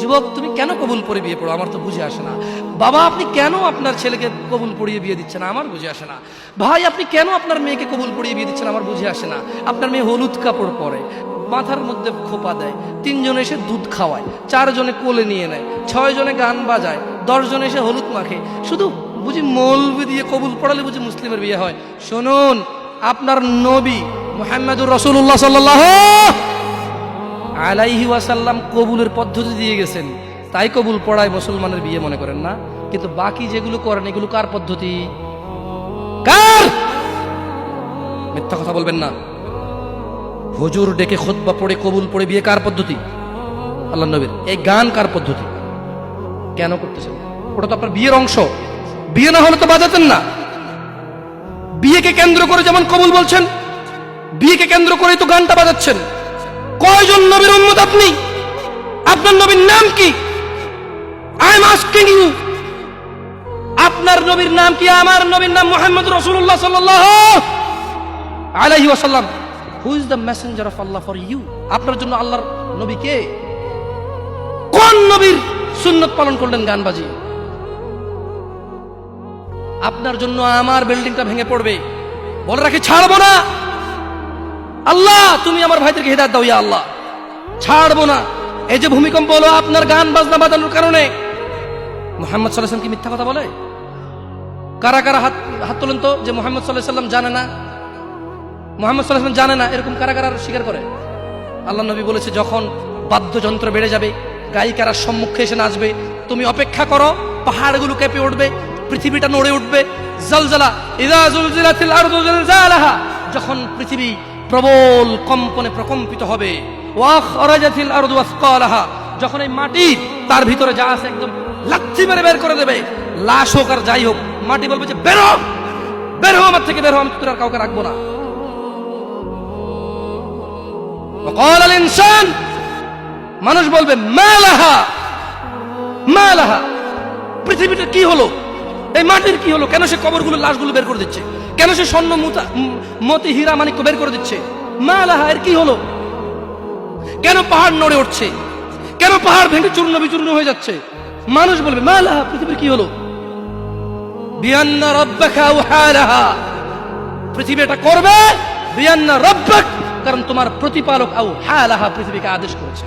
যুবক তুমি কেন কবুল পড়ে বিয়ে পড়ো, আমার তো বুঝে আসে না। বাবা আপনি কেন আপনার ছেলেকে কবুল পড়িয়ে বিয়ে দিচ্ছেন, আমার বুঝে আসে না। ভাই আপনি কেন আপনার মেয়েকে কবুল পড়িয়ে বিয়ে দিচ্ছেন, আমার বুঝে আসে না। আপনার মেয়ে হলুদ কাপড় পরে, মাথার মধ্যে খোপা দেয়, 3 জন এসে দুধ খাওয়ায়, 4 জনে কোলে নিয়ে নেয়, 6 জনে গান বাজায়, 10 জন এসে হলুদ মাখে, শুধু বুঝি মৌলবি দিয়ে কবুল পড়ালে বুঝি মুসলিমের বিয়ে হয়। শুনুন, আপনার নবী মুহাম্মদুর রাসূলুল্লাহ সাল্লাল্লাহু আলাইহি ওয়াসাল্লাম কবুলের পদ্ধতি দিয়ে গেছেন, তাই কবুল পড়ায় মুসলমানের বিয়ে মনে করেন না। কিন্তু বাকি যেগুলো করেন এগুলো কার পদ্ধতি? কার? মিথ্যা কথা বলবেন না। হুজুর ডেকে খুতবা পড়ে কবুল পড়ে বিয়ে কার পদ্ধতি? আল্লাহ নবীর। এই গান কার পদ্ধতি? কেন করতেছেন? ওটা তো আপনার বিয়ের অংশ, বিয়ে না হলে তো বাজাতেন না। বিয়েকে কেন্দ্র করে যেমন কবুল বলছেন, বিয়েকে কেন্দ্র করেই তো গানটা বাজাচ্ছেন। কয়জন নবীর উম্মত আপনি? আপনার নবীর নাম কি? আই এম আস্কিং ইউ, আপনার নবীর নাম কি? আমার নবীর নাম মুহাম্মদ রাসূলুল্লাহ সাল্লাল্লাহু আলাইহি ওয়াসাল্লাম। Who is the messenger of Allah for you? আপনার জন্য আল্লাহর নবী কে? কোন নবীর সুন্নাত পালন করলেন গান বাজিয়ে? আপনার জন্য আমার বিল্ডিংটা ভেঙে পড়বে, বলে রাখি ছাড়বো না। আল্লাহ তুমি আমার ভাইদেরকে হিদায়াত দাও, ইয়া আল্লাহ, ছাড়বো না। এই যে ভূমিকম্প হলো আপনার গান বাজনা বাজানোর কারণে। মুহাম্মদ সাল্লাল্লাহু আলাইহি ওয়াসাল্লাম কি মিথ্যা কথা বলে? কারা কারা হাত তোলেন তো যে মুহাম্মদ সাল্লাল্লাহু আলাইহি ওয়াসাল্লাম জানে না, মুহাম্মদ সাল্লাল্লাহু আলাইহি ওয়াসাল্লাম জানে না, এরকম কারা কারা স্বীকার করে? আল্লাহ নবী বলেছে যখন বাদ্যযন্ত্র বেড়ে যাবে, গায়িকারা সম্মুখে এসে নাচবে, তুমি অপেক্ষা করো, পাহাড়গুলো কেঁপে উঠবে, পৃথিবীটা নড়ে উঠবে। জালজালা ইযা যুলজিলাতিল আরদু জিলজালাহা, যখন পৃথিবী প্রবল কম্পনে প্রকম্পিত হবে। ওয়া খরাজাতিল আরদু আসকালাহা, যখন এই মাটি তার ভিতরে যা আছে একদম লাথি মেরে বের করে দেবে, লাশ হোক আর যাই হোক, মাটি বলবে যে বের হও, বের হও আমার থেকে, বের হও, আমি তোর আর কাউকে রাখবো না। ওয়াকাল আল ইনসান, মানুষ বলবে মা লাহা মা লাহা, পৃথিবীটা কি হলো, এই মাটির কি হলো, কেন সে কবরগুলো লাশগুলো বের করে দিচ্ছে, কেন সে স্বর্ণ মতি হীরা মানিক্য বের করে দিচ্ছে, মা লাহা, এর কি হলো, কেন পাহাড় নড়ে উঠছে, কেন পাহাড় ভেঙে চূর্ণ বিচূর্ণ হয়ে যাচ্ছে? মানুষ বলবে মা লাহা, পৃথিবীর কি হলো? বিআন্না রাব্বাকা আওহালাহা, পৃথিবী এটা করবে, বিআন্না রাব্বাক, কারণ তোমার প্রতিপালক আওহালাহা, পৃথিবীকে আদেশ করেছে।